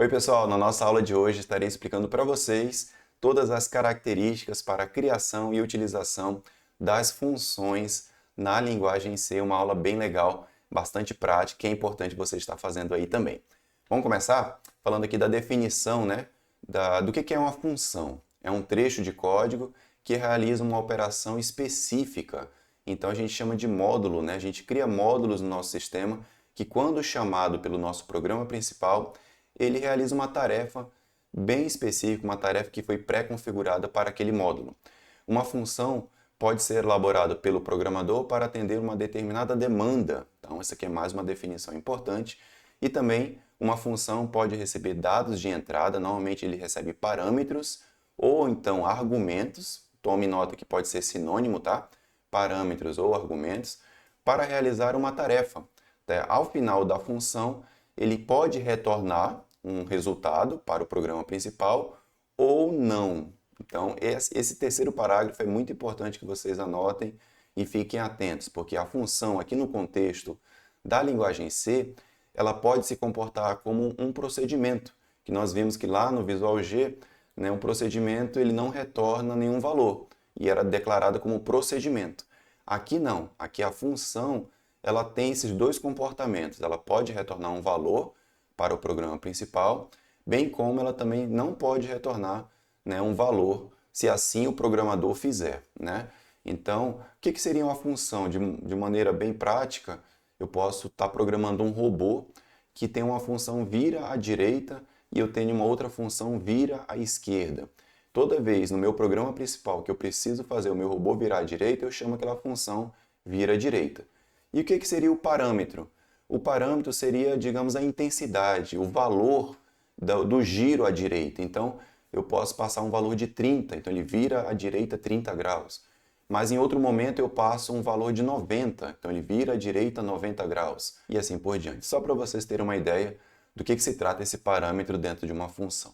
Oi, pessoal! Na nossa aula de hoje estarei explicando para vocês todas as características para a criação e utilização das funções na linguagem C, uma aula bem legal, bastante prática, e é importante você estar fazendo aí também. Vamos começar falando aqui da definição, né, do que é uma função. É um trecho de código que realiza uma operação específica. Então a gente chama de módulo, né? A gente cria módulos no nosso sistema que, quando chamado pelo nosso programa principal, ele realiza uma tarefa bem específica, uma tarefa que foi pré-configurada para aquele módulo. Uma função pode ser elaborada pelo programador para atender uma determinada demanda. Então, essa aqui é mais uma definição importante. E também, uma função pode receber dados de entrada, normalmente ele recebe parâmetros ou então argumentos. Tome nota que pode ser sinônimo, tá? Parâmetros ou argumentos, para realizar uma tarefa. Ao final da função, ele pode retornar um resultado para o programa principal ou não. Então, esse terceiro parágrafo é muito importante que vocês anotem e fiquem atentos, porque a função aqui no contexto da linguagem C, ela pode se comportar como um procedimento, que nós vimos que lá no Visual G, né, um procedimento ele não retorna nenhum valor, e era declarado como procedimento. Aqui não, aqui a função ela tem esses dois comportamentos. Ela pode retornar um valor para o programa principal, bem como ela também não pode retornar, né, um valor se assim o programador fizer, né? Então, o que seria uma função? De maneira bem prática, eu posso estar programando um robô que tem uma função vira à direita e eu tenho uma outra função vira à esquerda. Toda vez no meu programa principal que eu preciso fazer o meu robô virar à direita, eu chamo aquela função vira à direita. E o que seria o parâmetro? O parâmetro seria, digamos, a intensidade, o valor do giro à direita. Então, eu posso passar um valor de 30, então ele vira à direita 30 graus. Mas em outro momento eu passo um valor de 90, então ele vira à direita 90 graus. E assim por diante. Só para vocês terem uma ideia do que se trata esse parâmetro dentro de uma função.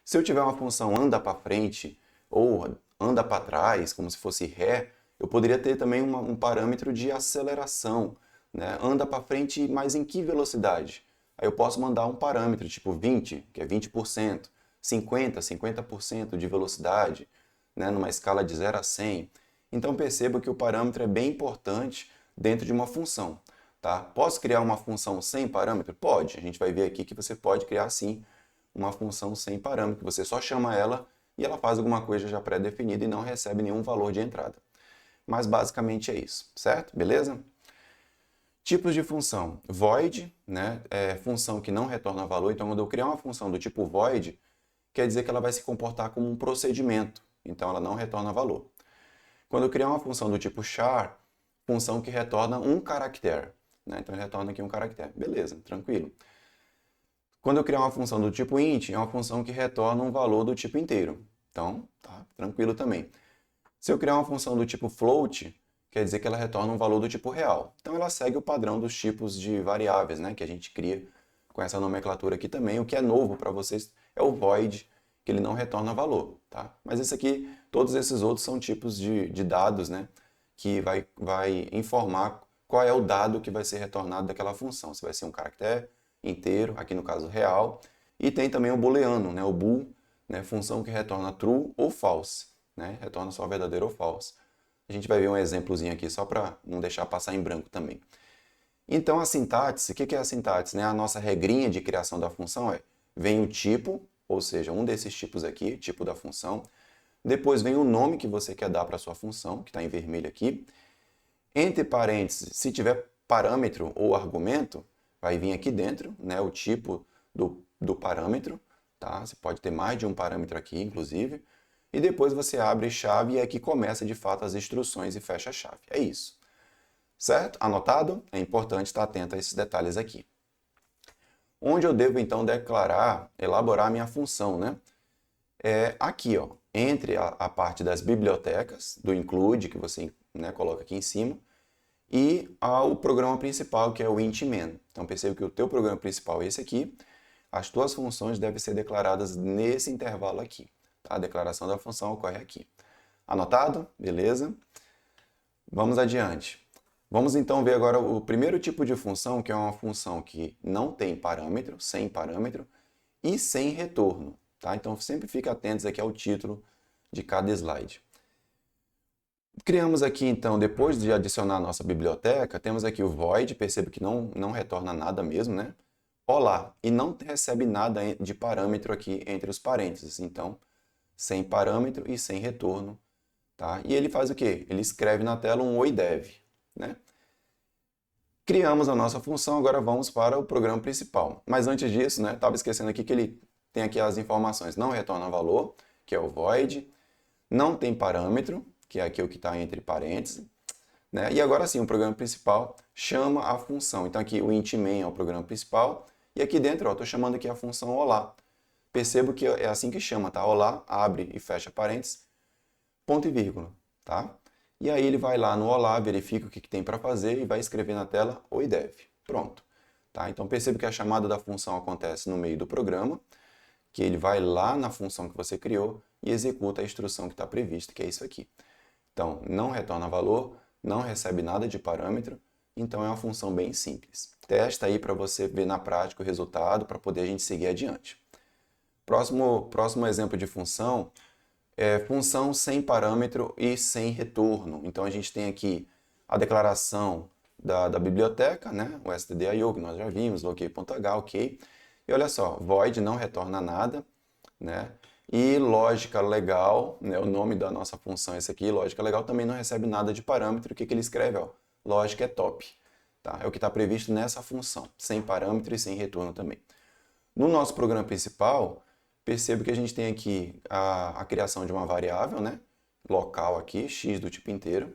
Se eu tiver uma função anda para frente ou anda para trás, como se fosse ré, eu poderia ter também um parâmetro de aceleração, né? Anda para frente, mas em que velocidade? Aí eu posso mandar um parâmetro tipo 20, que é 20%, 50, 50% de velocidade, né? Numa escala de 0 a 100. Então perceba que o parâmetro é bem importante dentro de uma função. Tá? Posso criar uma função sem parâmetro? Pode. A gente vai ver aqui que você pode criar sim uma função sem parâmetro. Você só chama ela e ela faz alguma coisa já pré-definida e não recebe nenhum valor de entrada. Mas basicamente é isso, certo? Beleza? Tipos de função. Void, né? É função que não retorna valor. Então, quando eu criar uma função do tipo void, quer dizer que ela vai se comportar como um procedimento. Então, ela não retorna valor. Quando eu criar uma função do tipo char, função que retorna um caractere. Né? Então, ele retorna aqui um caractere. Beleza, tranquilo. Quando eu criar uma função do tipo int, é uma função que retorna um valor do tipo inteiro. Então, tá tranquilo também. Se eu criar uma função do tipo float, quer dizer que ela retorna um valor do tipo real. Então ela segue o padrão dos tipos de variáveis, né, que a gente cria com essa nomenclatura aqui também. O que é novo para vocês é o void, que ele não retorna valor. Tá? Mas esse aqui, todos esses outros são tipos de dados, né, que vai informar qual é o dado que vai ser retornado daquela função. Se vai ser um caractere inteiro, aqui no caso real, e tem também o booleano, né, o bool, né, função que retorna true ou false. Né? Retorna só verdadeiro ou false. A gente vai ver um exemplozinho aqui só para não deixar passar em branco também. Então a sintaxe, o que é a sintaxe? Né? A nossa regrinha de criação da função é, vem o tipo, ou seja, um desses tipos aqui, tipo da função, depois vem o nome que você quer dar para a sua função, que está em vermelho aqui, entre parênteses, se tiver parâmetro ou argumento, vai vir aqui dentro, né, o tipo do parâmetro, tá? Você pode ter mais de um parâmetro aqui, inclusive, e depois você abre chave e aqui começa de fato as instruções e fecha a chave. É isso. Certo? Anotado? É importante estar atento a esses detalhes aqui. Onde eu devo então declarar, elaborar a minha função, né? É aqui, ó, entre a parte das bibliotecas, do include, que você, né, coloca aqui em cima, e o programa principal, que é o int_main. Então perceba que o teu programa principal é esse aqui, as tuas funções devem ser declaradas nesse intervalo aqui. A declaração da função ocorre aqui. Anotado? Beleza? Vamos adiante. Vamos então ver agora o primeiro tipo de função, que é uma função que não tem parâmetro, sem parâmetro, e sem retorno, tá? Então sempre fique atentos aqui ao título de cada slide. Criamos aqui, então, depois de adicionar a nossa biblioteca, temos aqui o void, perceba que não retorna nada mesmo, né? Olá, e não recebe nada de parâmetro aqui entre os parênteses, então, sem parâmetro e sem retorno, tá? E ele faz o quê? Ele escreve na tela um oi dev, né? Criamos a nossa função, agora vamos para o programa principal. Mas antes disso, né, estava esquecendo aqui que ele tem aqui as informações, não retorna valor, que é o void, não tem parâmetro, que é aqui o que está entre parênteses, né? E agora sim, o programa principal chama a função. Então aqui o int main é o programa principal, e aqui dentro estou chamando aqui a função olá. Percebo que é assim que chama, tá? Olá, abre e fecha parênteses, ponto e vírgula, tá? E aí ele vai lá no olá, verifica o que tem para fazer e vai escrever na tela oi dev. Pronto. Tá? Então perceba que a chamada da função acontece no meio do programa, que ele vai lá na função que você criou e executa a instrução que está prevista, que é isso aqui. Então, não retorna valor, não recebe nada de parâmetro, então é uma função bem simples. Testa aí para você ver na prática o resultado, para poder a gente seguir adiante. Próximo exemplo de função é função sem parâmetro e sem retorno. Então, a gente tem aqui a declaração da biblioteca, né? O stdio, que nós já vimos, loquei.h, ok. E olha só, void não retorna nada, né? E lógica legal, né? O nome da nossa função é esse aqui, lógica legal, também não recebe nada de parâmetro. O que ele escreve? Ó, lógica é top. Tá? É o que está previsto nessa função, sem parâmetro e sem retorno também. No nosso programa principal, perceba que a gente tem aqui a criação de uma variável, né? Local aqui, x do tipo inteiro.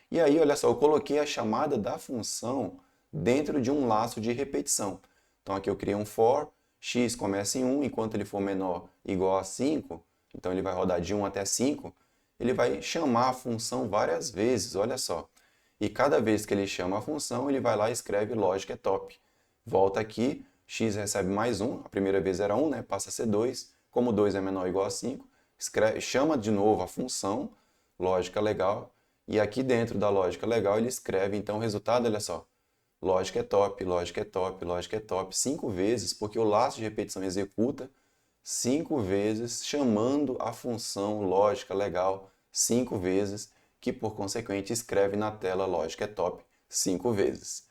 E aí, olha só, eu coloquei a chamada da função dentro de um laço de repetição. Então aqui eu criei um for, x começa em 1, enquanto ele for menor igual a 5, então ele vai rodar de 1 até 5, ele vai chamar a função várias vezes, olha só. E cada vez que ele chama a função, ele vai lá e escreve lógica é top. Volta aqui, x recebe mais 1, a primeira vez era 1, né? Passa a ser 2, como 2 é menor ou igual a 5, chama de novo a função, lógica legal, e aqui dentro da lógica legal ele escreve então o resultado, olha só, lógica é top, lógica é top, lógica é top, 5 vezes, porque o laço de repetição executa 5 vezes, chamando a função lógica legal 5 vezes, que por consequente escreve na tela lógica é top 5 vezes.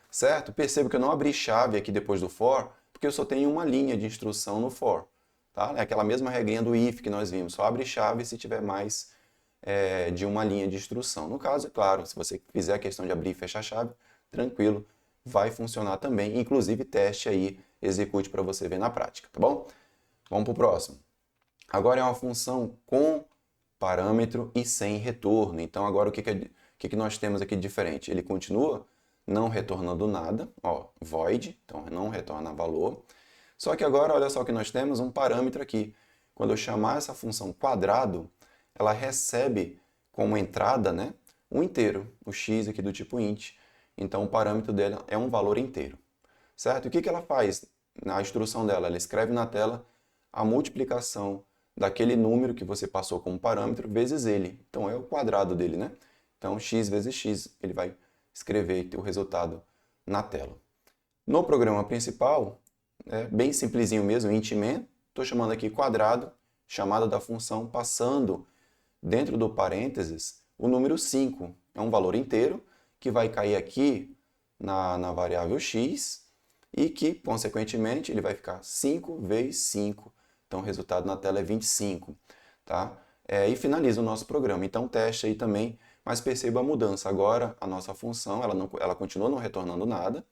Certo? Percebo que eu não abri chave aqui depois do for, porque eu só tenho uma linha de instrução no for. Tá? É aquela mesma regrinha do if que nós vimos, só abre chave se tiver mais de uma linha de instrução. No caso, é claro, se você fizer a questão de abrir e fechar a chave, tranquilo, vai funcionar também. Inclusive, teste aí, execute para você ver na prática, tá bom? Vamos para o próximo. Agora é uma função com parâmetro e sem retorno. Então, agora o que nós temos aqui de diferente? Ele continua não retornando nada, ó, void, então não retorna valor. Só que agora, olha só que nós temos um parâmetro aqui. Quando eu chamar essa função quadrado, ela recebe como entrada, né, um inteiro, o x aqui do tipo int. Então, o parâmetro dela é um valor inteiro. Certo? E o que ela faz na instrução dela? Ela escreve na tela a multiplicação daquele número que você passou como parâmetro vezes ele. Então, é o quadrado dele, né? Então, x vezes x, ele vai escrever o resultado na tela. No programa principal, é bem simplesinho mesmo, int main, estou chamando aqui quadrado, chamada da função, passando dentro do parênteses o número 5. É um valor inteiro que vai cair aqui na variável x e que, consequentemente, ele vai ficar 5 vezes 5. Então, o resultado na tela é 25. Tá? E finaliza o nosso programa. Então, teste aí também, mas perceba a mudança. Agora, a nossa função, ela continua não retornando nada,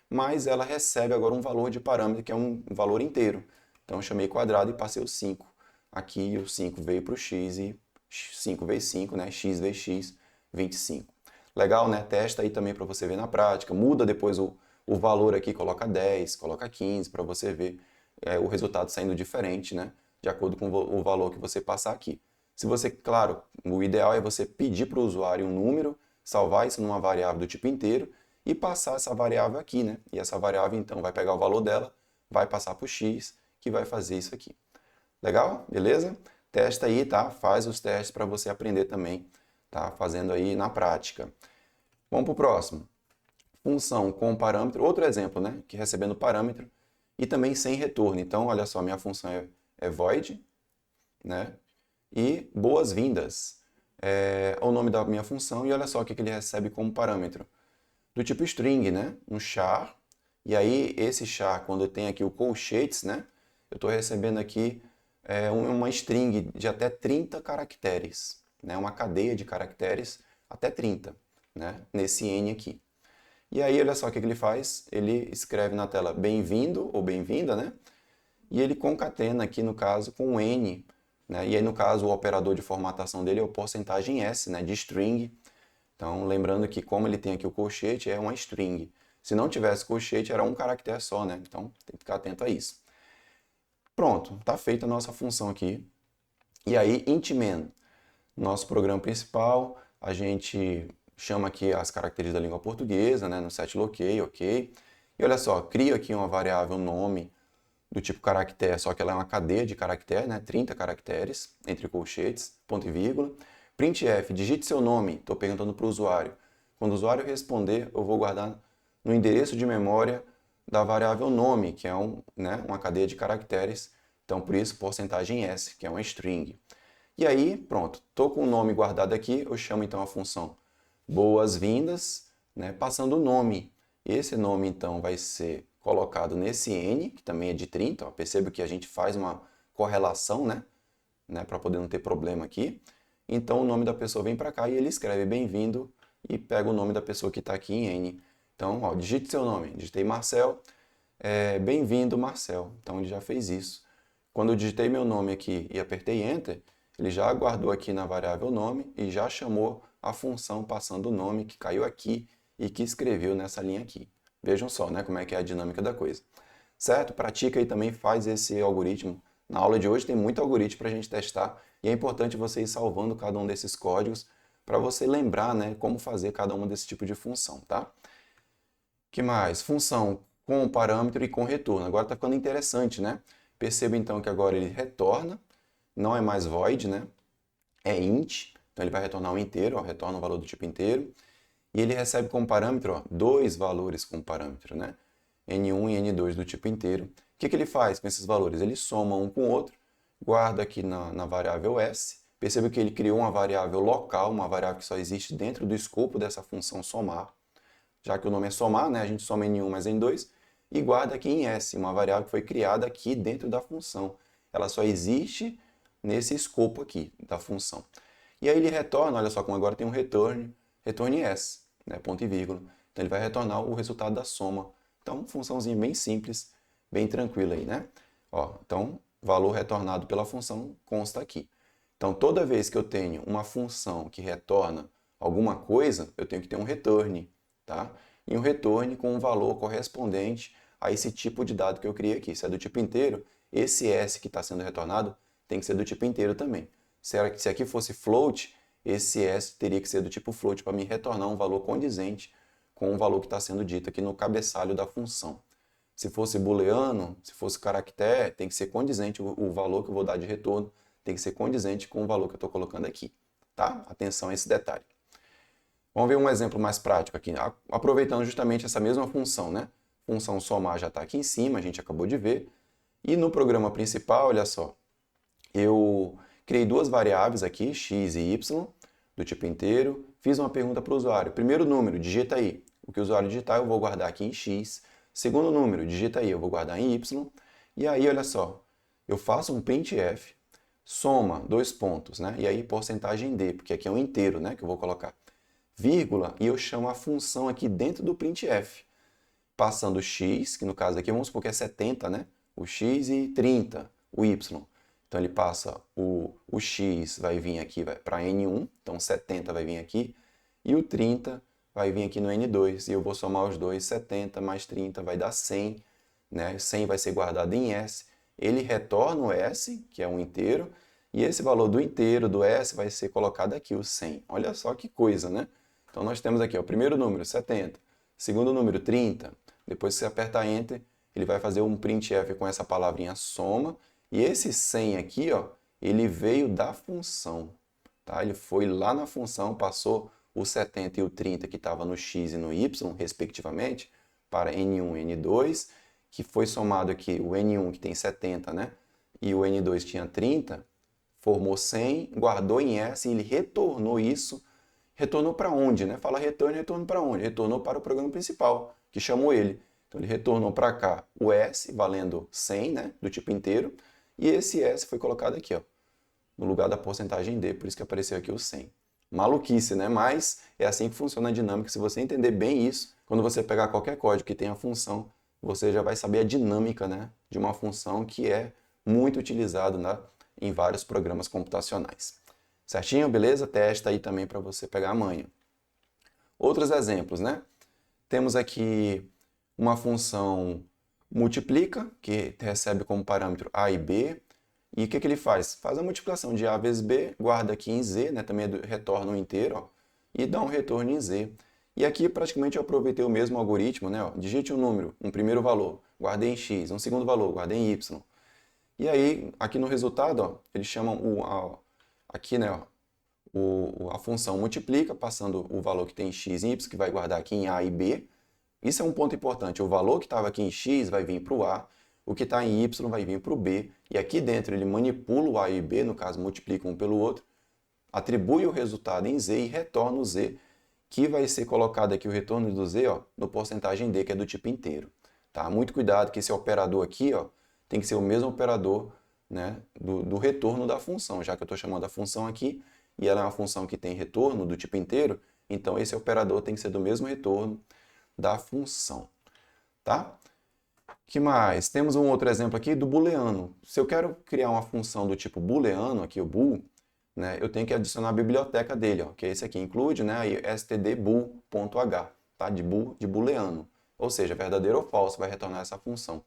mas ela recebe agora um valor de parâmetro que é um valor inteiro. Então, eu chamei quadrado e passei o 5. Aqui, o 5 veio para o x e 5 vezes 5, né? X vezes x, 25. Legal, né? Testa aí também para você ver na prática. Muda depois o valor aqui, coloca 10, coloca 15, para você ver o resultado saindo diferente, né? De acordo com o valor que você passar aqui. Se você, claro, o ideal é você pedir para o usuário um número, salvar isso numa variável do tipo inteiro e passar essa variável aqui, né? E essa variável, então, vai pegar o valor dela, vai passar para o x, que vai fazer isso aqui. Legal? Beleza? Testa aí, tá? Faz os testes para você aprender também, tá? Fazendo aí na prática. Vamos para o próximo. Função com parâmetro. Outro exemplo, né? Que recebendo parâmetro e também sem retorno. Então, olha só, minha função é void, né? E boas-vindas é o nome da minha função, e olha só o que ele recebe como parâmetro. Do tipo string, né? Um char, e aí esse char, quando tem aqui o colchetes, né? Eu estou recebendo aqui uma string de até 30 caracteres, né? Uma cadeia de caracteres até 30, né? Nesse n aqui. E aí, olha só o que ele faz, ele escreve na tela bem-vindo ou bem-vinda, né? E ele concatena aqui, no caso, com o n, né? E aí, no caso, o operador de formatação dele é o porcentagem s, né? De string. Então, lembrando que como ele tem aqui o colchete, é uma string. Se não tivesse colchete, era um caractere só, né? Então, tem que ficar atento a isso. Pronto, está feita a nossa função aqui. E aí, intman, nosso programa principal, a gente chama aqui as características da língua portuguesa, né? No setLocate, ok. E olha só, crio aqui uma variável nome do tipo caractere, só que ela é uma cadeia de caracteres, né? 30 caracteres, entre colchetes, ponto e vírgula. Printf, digite seu nome, estou perguntando para o usuário. Quando o usuário responder, eu vou guardar no endereço de memória da variável nome, que é uma cadeia de caracteres. Então, por isso, porcentagem s, que é uma string. E aí, pronto, estou com o nome guardado aqui, eu chamo então a função boas-vindas, né, passando o nome. Esse nome, então, vai ser colocado nesse n, que também é de 30. Ó, perceba que a gente faz uma correlação, né, para poder não ter problema aqui. Então, o nome da pessoa vem para cá e ele escreve bem-vindo e pega o nome da pessoa que está aqui em n. Então, ó, digite seu nome. Digitei Marcel, bem-vindo Marcel. Então, ele já fez isso. Quando eu digitei meu nome aqui e apertei Enter, ele já guardou aqui na variável nome e já chamou a função passando o nome que caiu aqui e que escreveu nessa linha aqui. Vejam só, né, como é que é a dinâmica da coisa. Certo? Pratica e também faz esse algoritmo. Na aula de hoje tem muito algoritmo para a gente testar e é importante você ir salvando cada um desses códigos para você lembrar, né, como fazer cada uma desse tipo de função, tá? Que mais? Função com parâmetro e com retorno. Agora está ficando interessante, né? Perceba então que agora ele retorna, não é mais void, né? É int, então ele vai retornar um inteiro, ó, retorna um valor do tipo inteiro. E ele recebe como parâmetro, ó, dois valores como parâmetro, né? N1 e N2 do tipo inteiro. O que ele faz com esses valores? Ele soma um com o outro, guarda aqui na variável s. Perceba que ele criou uma variável local, uma variável que só existe dentro do escopo dessa função somar. Já que o nome é somar, né? A gente soma N1 mais N2 e guarda aqui em S, uma variável que foi criada aqui dentro da função. Ela só existe nesse escopo aqui da função. E aí ele retorna, olha só como agora tem um return S, né? Ponto e vírgula. Então ele vai retornar o resultado da soma. Então, funçãozinha bem simples, bem tranquila aí, né? Ó, então, valor retornado pela função consta aqui. Então, toda vez que eu tenho uma função que retorna alguma coisa, eu tenho que ter um return, tá? E um return com um valor correspondente a esse tipo de dado que eu criei aqui. Se é do tipo inteiro, esse S que está sendo retornado tem que ser do tipo inteiro também. Se aqui fosse float, esse S teria que ser do tipo float para me retornar um valor condizente com o valor que está sendo dito aqui no cabeçalho da função. Se fosse booleano, se fosse caractere, tem que ser condizente o valor que eu vou dar de retorno, tem que ser condizente com o valor que eu estou colocando aqui. Tá? Atenção a esse detalhe. Vamos ver um exemplo mais prático aqui, aproveitando justamente essa mesma função, né? Função somar já está aqui em cima, a gente acabou de ver. E no programa principal, olha só, eu criei duas variáveis aqui, x e y, do tipo inteiro. Fiz uma pergunta para o usuário. Primeiro número, digita aí. O que o usuário digitar, eu vou guardar aqui em x. Segundo número, digita aí, eu vou guardar em y. E aí, olha só, eu faço um printf, soma, dois pontos, né? E aí, porcentagem d, porque aqui é um inteiro, né, que eu vou colocar. Vírgula, e eu chamo a função aqui dentro do printf, passando x, que no caso aqui vamos supor que é 70, né? O x e 30, o y. Então ele passa o x vai vir aqui para N1, então 70 vai vir aqui, e o 30 vai vir aqui no N2, e eu vou somar os dois, 70 mais 30 vai dar 100, né? 100 vai ser guardado em S, ele retorna o S, que é um inteiro, e esse valor do inteiro, do S, vai ser colocado aqui, o 100. Olha só que coisa, né? Então nós temos aqui ó, o primeiro número, 70, segundo número, 30, depois que você aperta Enter, ele vai fazer um printf com essa palavrinha soma, e esse 100 aqui, ó, ele veio da função, tá? Ele foi lá na função, passou o 70 e o 30 que estava no x e no y, respectivamente, para N1 e N2, que foi somado aqui o N1, que tem 70, né? E o N2 tinha 30, formou 100, guardou em S e ele retornou isso. Retornou para onde, né? Fala retorno para onde? Retornou para o programa principal, que chamou ele. Então ele retornou para cá o S, valendo 100, né? Do tipo inteiro. E esse S foi colocado aqui, ó, no lugar da porcentagem D, por isso que apareceu aqui o 100. Maluquice, né? Mas é assim que funciona a dinâmica. Se você entender bem isso, quando você pegar qualquer código que tenha função, você já vai saber a dinâmica, né, de uma função que é muito utilizado, né, em vários programas computacionais. Certinho? Beleza? Testa aí também para você pegar a manha. Outros exemplos, né? Temos aqui uma função multiplica, que recebe como parâmetro A e B. E o que ele faz? Faz a multiplicação de A vezes B, guarda aqui em Z, né? Também retorna um inteiro, ó, e dá um retorno em Z. E aqui praticamente eu aproveitei o mesmo algoritmo, né? Ó, digite um número, um primeiro valor, guardei em X, um segundo valor, guardei em Y. E aí, aqui no resultado, ó, eles chamam aqui, né, ó, a função multiplica, passando o valor que tem em X e Y, que vai guardar aqui em A e B. Isso é um ponto importante. O valor que estava aqui em X vai vir para o A, o que está em Y vai vir para o B, e aqui dentro ele manipula o A e B, no caso multiplica um pelo outro, atribui o resultado em Z e retorna o Z, que vai ser colocado aqui o retorno do Z, ó, no porcentagem D, que é do tipo inteiro. Tá? Muito cuidado que esse operador aqui, ó, tem que ser o mesmo operador, né, do retorno da função, já que eu estou chamando a função aqui, e ela é uma função que tem retorno do tipo inteiro, então esse operador tem que ser do mesmo retorno da função. Tá? Que mais? Temos um outro exemplo aqui do booleano. Se eu quero criar uma função do tipo booleano, aqui o bool, né, eu tenho que adicionar a biblioteca dele, ó, que é esse aqui, include, né, stdbool.h, tá? De booleano. Ou seja, verdadeiro ou falso, vai retornar essa função.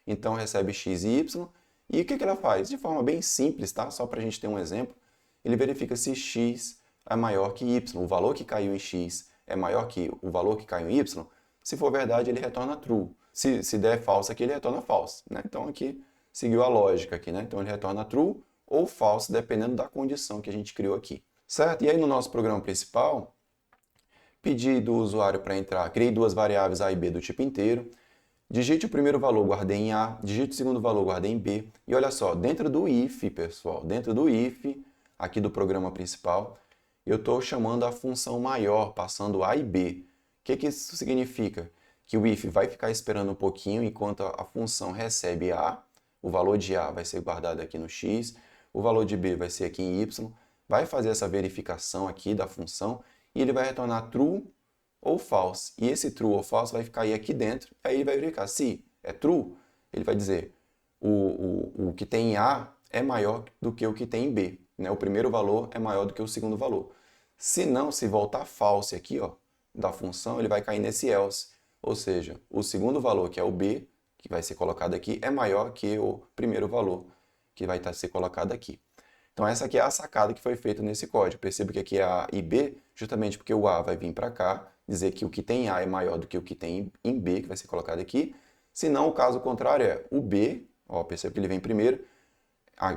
Então recebe x e y, e o que ela faz? De forma bem simples, tá? Só para a gente ter um exemplo, ele verifica se x é maior que y, o valor que caiu em x é maior que o valor que caiu em y. Se for verdade, ele retorna true. Se der falso aqui, ele retorna false, né? Então aqui seguiu a lógica aqui, né? Então ele retorna true ou false, dependendo da condição que a gente criou aqui. Certo? E aí no nosso programa principal, pedi do usuário para entrar, criei duas variáveis A e B do tipo inteiro, digite o primeiro valor, guardei em A, digite o segundo valor, guardei em B, e olha só, dentro do if, pessoal, dentro do if, aqui do programa principal, eu estou chamando a função maior, passando A e B. O que isso significa? Que o if vai ficar esperando um pouquinho enquanto a função recebe A, o valor de A vai ser guardado aqui no X, o valor de B vai ser aqui em Y, vai fazer essa verificação aqui da função e ele vai retornar true ou false. E esse true ou false vai ficar aí aqui dentro, aí ele vai verificar se é true, ele vai dizer o que tem em A é maior do que o que tem em B, né? O primeiro valor é maior do que o segundo valor. Se não, se voltar false aqui, ó, da função, ele vai cair nesse else. Ou seja, o segundo valor, que é o B, que vai ser colocado aqui, é maior que o primeiro valor, que vai ser colocado aqui. Então essa aqui é a sacada que foi feita nesse código. Perceba que aqui é A e B, justamente porque o A vai vir para cá, dizer que o que tem em A é maior do que o que tem em B, que vai ser colocado aqui. Se não, o caso contrário é o B, ó, perceba que ele vem primeiro,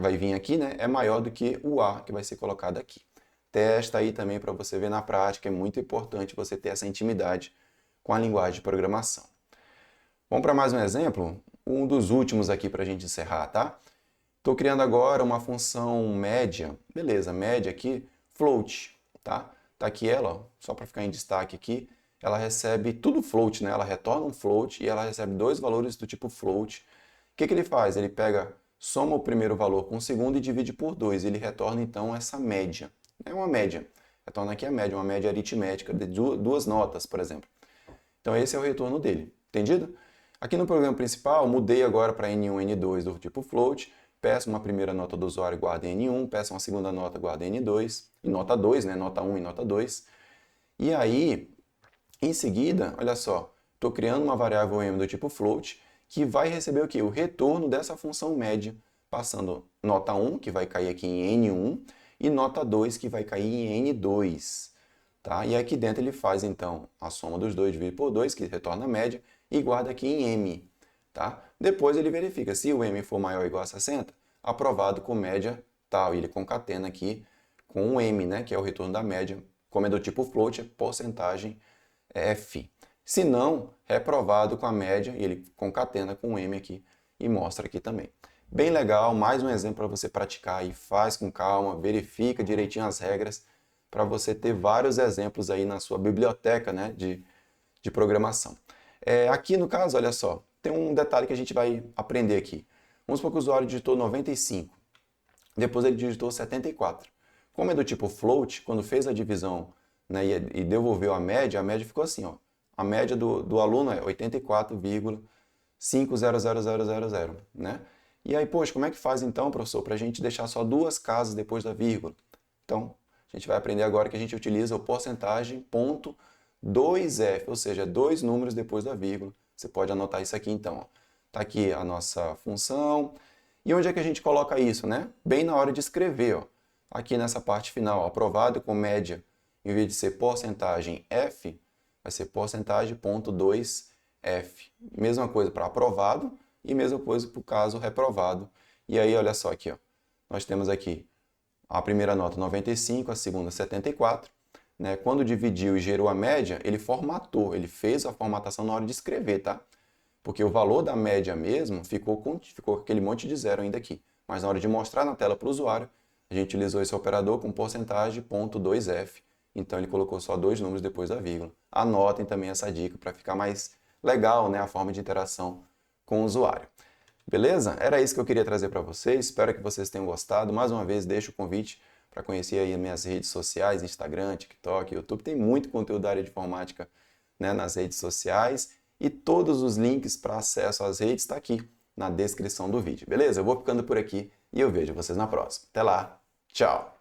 vai vir aqui, né, é maior do que o A, que vai ser colocado aqui. Testa aí também para você ver na prática, é muito importante você ter essa intimidade com a linguagem de programação. Vamos para mais um exemplo? Um dos últimos aqui para a gente encerrar, tá? Estou criando agora uma função média, beleza, média aqui, float, tá? Tá aqui ela, ó, só para ficar em destaque aqui, ela recebe tudo float, né? Ela retorna um float e ela recebe dois valores do tipo float. O que ele faz? Ele pega, soma o primeiro valor com o segundo e divide por 2. Ele retorna então essa média. É uma média. Retorna aqui a média, uma média aritmética de duas notas, por exemplo. Então esse é o retorno dele, entendido? Aqui no programa principal, mudei agora para N1 e N2 do tipo float, peço uma primeira nota do usuário, guarda em N1, peço uma segunda nota, guarda em N2, e nota 2, né? Nota 1 e nota 2. E aí, em seguida, olha só, estou criando uma variável m do tipo float, que vai receber o quê? O retorno dessa função média, passando nota 1, que vai cair aqui em N1, e nota 2, que vai cair em N2. Tá? E aqui dentro ele faz, então, a soma dos dois dividido por 2, que retorna a média, e guarda aqui em M. Tá? Depois ele verifica se o M for maior ou igual a 60, aprovado com média tal. E ele concatena aqui com o M, né, que é o retorno da média. Como é do tipo float, é porcentagem F. Se não, reprovado com a média, e ele concatena com o M aqui e mostra aqui também. Bem legal, mais um exemplo para você praticar aí, faz com calma, verifica direitinho as regras, para você ter vários exemplos aí na sua biblioteca, né, de programação. Aqui no caso, olha só, tem um detalhe que a gente vai aprender aqui. Vamos supor que o usuário digitou 95, depois ele digitou 74. Como é do tipo float, quando fez a divisão, né, e devolveu a média ficou assim, ó. A média do aluno é 84,500000, né? E aí, poxa, como é que faz então, professor, para a gente deixar só duas casas depois da vírgula? Então, a gente vai aprender agora que a gente utiliza o porcentagem ponto 2F, ou seja, dois números depois da vírgula. Você pode anotar isso aqui então. Está aqui a nossa função. E onde é que a gente coloca isso, né? Bem na hora de escrever, ó. Aqui nessa parte final, aprovado com média, em vez de ser porcentagem F, vai ser porcentagem ponto 2F. Mesma coisa para aprovado e mesma coisa para o caso reprovado. E aí, olha só aqui, ó. Nós temos aqui a primeira nota 95, a segunda 74. Né? Quando dividiu e gerou a média, ele formatou, ele fez a formatação na hora de escrever, tá? Porque o valor da média mesmo ficou aquele monte de zero ainda aqui. Mas na hora de mostrar na tela para o usuário, a gente utilizou esse operador com porcentagem ponto 2F. Então ele colocou só dois números depois da vírgula. Anotem também essa dica para ficar mais legal, né, a forma de interação com o usuário. Beleza? Era isso que eu queria trazer para vocês. Espero que vocês tenham gostado. Mais uma vez, deixo o convite para conhecer aí as minhas redes sociais, Instagram, TikTok, YouTube. Tem muito conteúdo da área de informática, né, nas redes sociais. E todos os links para acesso às redes estão aqui na descrição do vídeo. Beleza? Eu vou ficando por aqui e eu vejo vocês na próxima. Até lá. Tchau!